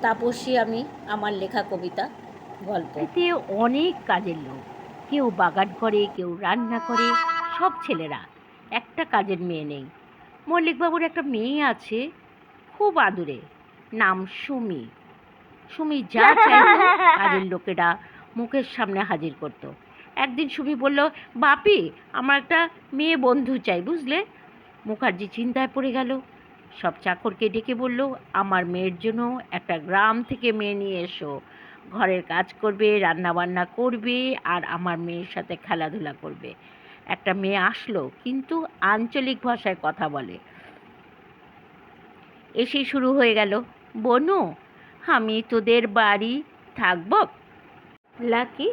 তাপসী আমি, আমার লেখা কবিতা গল্প। এতে অনেক কাজের লোক, কেউ বাগান করে, কেউ রান্না করে, সব ছেলেরা। একটা কাজের মেয়ে নেই। মল্লিকবাবুর একটা মেয়ে আছে, খুব আদুরে, নাম সুমি। সুমি যা চাইতো কাজের লোকেরা মুখের সামনে হাজির করত। একদিন সুমি বলল, বাপি, আমার একটা মেয়ে বন্ধু চাই, বুঝলে। মুখার্জি চিন্তায় পড়ে গেল। সব চাকরকে ডেকে বলল, আমার মেয়ের জন্য একটা গ্রাম থেকে মেয়ে নিয়ে এসো। ঘরের কাজ করবে, রান্নাবান্না করবে, আর আমার মেয়ের সাথে খেলাধুলা করবে। একটা মেয়ে আসলো, কিন্তু আঞ্চলিক ভাষায় কথা বলে। এসে শুরু হয়ে গেল, বনু, আমি তোদের বাড়ি থাকব? লাকি,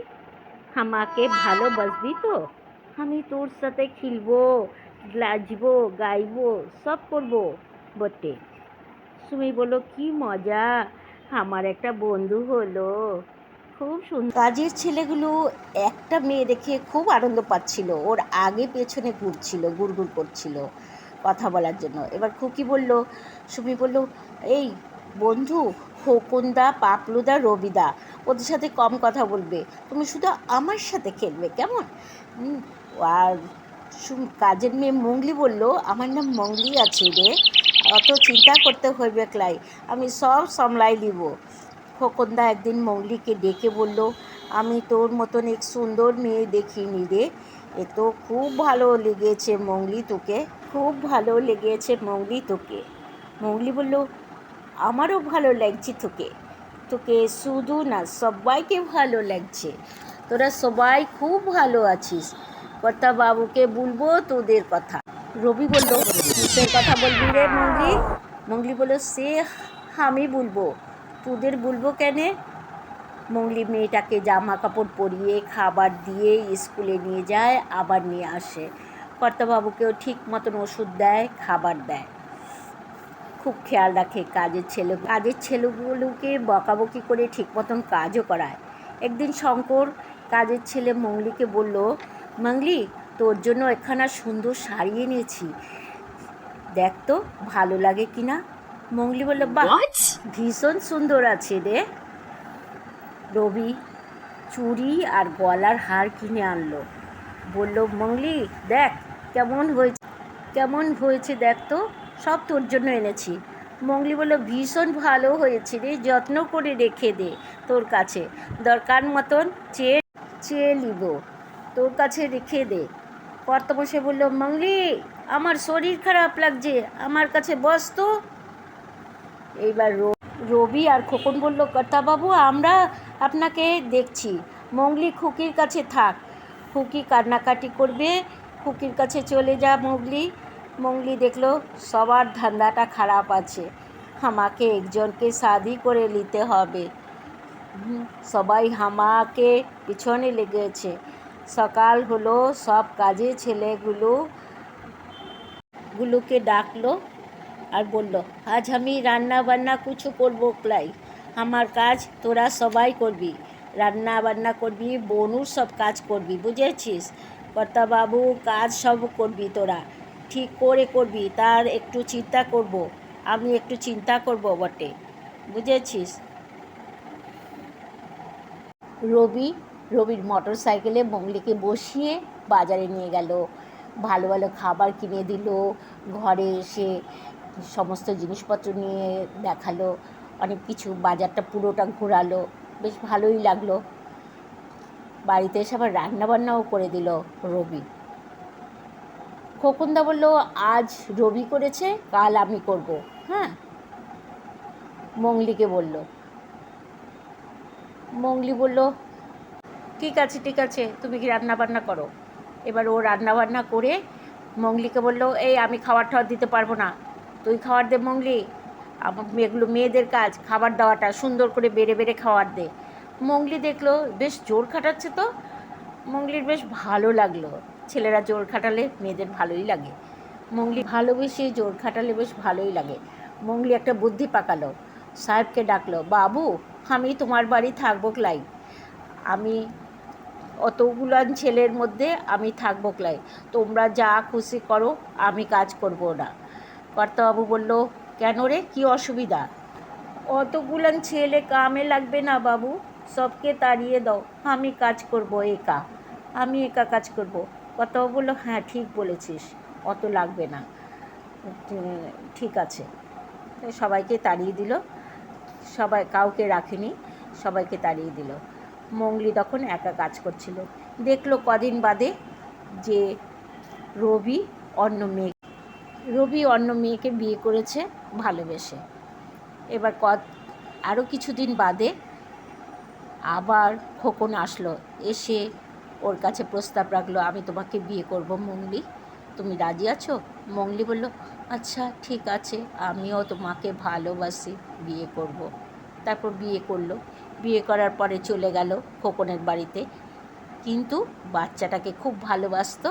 আমাকে ভালোবাসবি তো? আমি তোর সাথে খেলবো, নাচবো, গাইবো, সব করবো বটে। সুমি বলল, কি মজা, আমার একটা বন্ধু হলো। খুব সুন্দর। কাজের ছেলেগুলো একটা মেয়ে দেখে খুব আনন্দ পাচ্ছিল, ওর আগে পেছনে ঘুরছিল, গুড়গুড় করছিল কথা বলার জন্য। এবার খুকি বলল, সুমি বলল, এই বন্ধু, খোকনদা, পাপলুদা, রবিদা, ওদের সাথে কম কথা বলবে, তুমি শুধু আমার সাথে খেলবে, কেমন? আর কাজের মেয়ে মঙ্গলি বলল, আমার নাম মঙ্গলি আছে রে, অত চিন্তা করতে হইবে ক্লাই, আমি সব সামলাই দিব। খোকনদা একদিন মঙ্গলিকে ডেকে বলল, আমি তোর মতন এক সুন্দর মেয়ে দেখিনি রে, এ তো খুব ভালো লেগেছে মঙ্গলি তোকে, খুব ভালো লেগেছে মঙ্গলি তোকে। মঙ্গলি বলল, আমারও ভালো লাগছে তোকে, তোকে শুধু না, সবাইকে ভালো লাগছে, তোরা সবাই খুব ভালো আছিস, কর্তা বাবুকে বলবো তোদের কথা। রবি বলল, কিসের কথা বলবি রে মঙ্গলি? মঙ্গলি বলল, সে আমি বলবো, তোদের বলবো কেনে? মঙ্গলি মেয়েটাকে জামা কাপড় পরিয়ে খাবার দিয়ে স্কুলে নিয়ে যায়, আবার নিয়ে আসে। কর্তাবাবুকেও ঠিক মতন ওষুধ দেয়, খাবার দেয়, খুব খেয়াল রাখে কাজের ছেলেগুলোকে বকাবকি করে ঠিক মতন কাজও করায়। একদিন শঙ্কর কাজের ছেলে মঙ্গলিকে বলল, মঙ্গলি, তোর জন্য একখানা সুন্দর শাড়ি এনেছি, দেখ তো ভালো লাগে কি না। মঙ্গলি বলল, বাহ, ভীষণ সুন্দর আছে রে। রবি চুড়ি আর গলার হার কিনে আনলো, বলল, মঙ্গলি দেখ কেমন হয়েছে দেখ তো, সব তোর জন্য এনেছি। মঙ্গলি বলল, ভীষণ ভালো হয়েছে রে, যত্ন করে রেখে দে তোর কাছে, দরকার মতন চেয়ে চেয়ে নিব, তোর কাছে রেখে দে। কর্তামশাই বলল, মঙ্গলি, আমার শরীর খারাপ লাগছে, আমার কাছে বস তো। এইবার রবি আর খোকন বলল, কর্তাবাবু, আমরা আপনাকে দেখছি, মঙ্গলি খুকির কাছে থাক, খুকি কান্নাকাটি করবে, খুকির কাছে চলে যা মঙ্গলি। মঙ্গলি দেখলো সবার ধান্দাটা খারাপ আছে, আমাকে একজনকে শাদি করে নিতে হবে, সবাই আমাকে পিছনে লেগেছে। সকাল হলো, সব কাজে ছেলেগুলোকে ডাকলো আর বলল, আজ আমি রান্না বান্না কিছু করবো ক্লাই, আমার কাজ তোরা সবাই করবি, রান্না বান্না করবি, বনুর সব কাজ করবি, বুঝেছিস? কর্তাবাবু কাজ সব করবি, তোরা ঠিক করে করবি, তার একটু চিন্তা করব, আমি একটু চিন্তা করব বটে, বুঝেছিস? রবির মোটর সাইকেলে মঙ্গলিকে বসিয়ে বাজারে নিয়ে গেল, ভালো ভালো খাবার কিনে দিল, ঘরে এসে সমস্ত জিনিসপত্র নিয়ে দেখালো, অনেক কিছু, বাজারটা পুরোটা ঘোরালো, বেশ ভালোই লাগলো। বাড়িতে এসে আবার রান্নাবান্নাও করে দিল রবি। খোকনদা বলল, আজ রবি করেছে, কাল আমি করব, হ্যাঁ, মঙ্গলিকে বলল। মঙ্গলি বলল, ঠিক আছে, তুমি কি রান্নাবান্না করো। এবার ও রান্নাবান্না করে মঙ্গলিকে বলল, এই আমি খাবার টাবার দিতে পারবো না, তুই খাবার দে মঙ্গলি, আমার এগুলো মেয়েদের কাজ, খাবার দেওয়াটা, সুন্দর করে বেড়ে বেড়ে খাবার দে। মঙ্গলি দেখলো বেশ জোর খাটাচ্ছে, তো মঙ্গলির বেশ ভালো লাগলো, ছেলেরা জোর খাটালে মেয়েদের ভালোই লাগে, মঙ্গলি ভালোবেসে জোর খাটালে বেশ ভালোই লাগে। মঙ্গলি একটা বুদ্ধি পাকালো, সাহেবকে ডাকলো, বাবু, আমি তোমার বাড়ি থাকবো ক্লাই, আমি অতগুলান ছেলের মধ্যে আমি থাকবো ক্লাই, তোমরা যা খুশি করো, আমি কাজ করব না। কর্তাবাবু বলল, কেন রে, কী অসুবিধা? অতগুলান ছেলে কামে লাগবে না বাবু, সবকে তাড়িয়ে দাও, আমি কাজ করব একা, আমি একা কাজ করব। কথাও বললো, হ্যাঁ ঠিক বলেছিস, অত লাগবে না, ঠিক আছে। তো সবাইকে তাড়িয়ে দিল, সবাই কাউকে রাখেনি, সবাইকে তাড়িয়ে দিল। মঙ্গলি তখন একা কাজ করছিল। দেখলো কদিন বাদে যে রবি অন্য মেয়েকে বিয়ে করেছে ভালোবেসে। এবার আরও কিছুদিন বাদে আবার খোকন আসলো, এসে ওর কাছে প্রস্তাব রাখলো, আমি তোমাকে বিয়ে করব মঙ্গলি, তুমি রাজি আছো? মঙ্গলি বলল, আচ্ছা ঠিক আছে, আমিও তোমাকে ভালোবাসি, বিয়ে করব। তারপর বিয়ে করলো। বিয়ে করার পরে চলে গেল খোকনের বাড়িতে, কিন্তু বাচ্চাটাকে খুব ভালোবাসতো,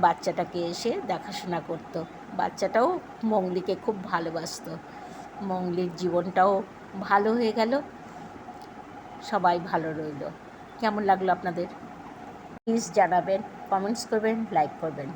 বাচ্চাটাকে এসে দেখাশোনা করতো, বাচ্চাটাও মঙ্গলিকে খুব ভালোবাসতো। মঙ্গলির জীবনটাও ভালো হয়ে গেল, সবাই ভালো রইল। কেমন লাগলো আপনাদের প্লিজ জানাবেন, কমেন্টস করবেন, লাইক করবেন।